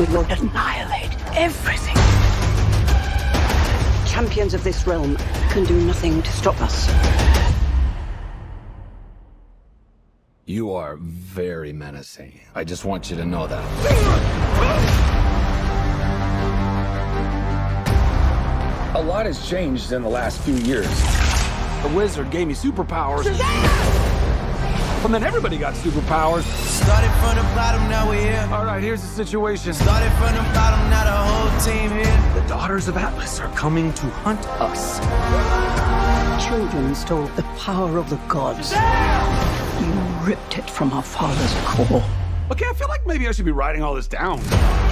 we will annihilate everything. Champions of this realm can do nothing to stop us. You are very menacing. I just want you to know that. A lot has changed in the last few years. The wizard gave me superpowers. Shazam! And then everybody got superpowers. Started from the bottom, now we're here. All right, here's the situation. Started from the bottom, now the whole team here. The daughters of Atlas are coming to hunt us. Children stole the power of the gods. You ripped it from our father's core. Okay, I feel like maybe I should be writing all this down.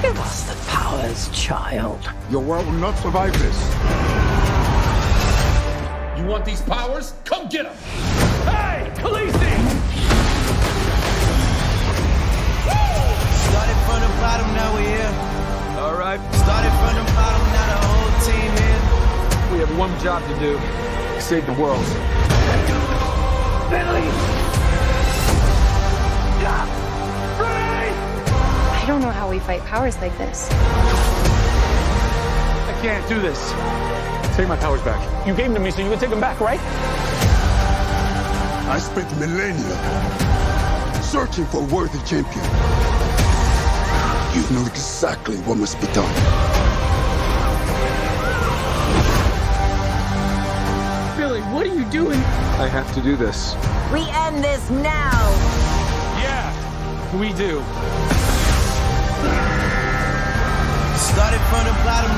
Give us the powers, child. Your world will not survive this. You want these powers? Come get them! Hey, Khaleesi! Started from the bottom, now we're here. All right, Started from the bottom, now the whole team here. we have one job to do. Save the world. I don't know how we fight powers like this. I can't do this. Take my powers back. You gave them to me so you could take them back, right? I spent millennia searching for a worthy champion. You know exactly what must be done. Billy, what are you doing? I have to do this. We end this now! Yeah, we do. Started from the bottom,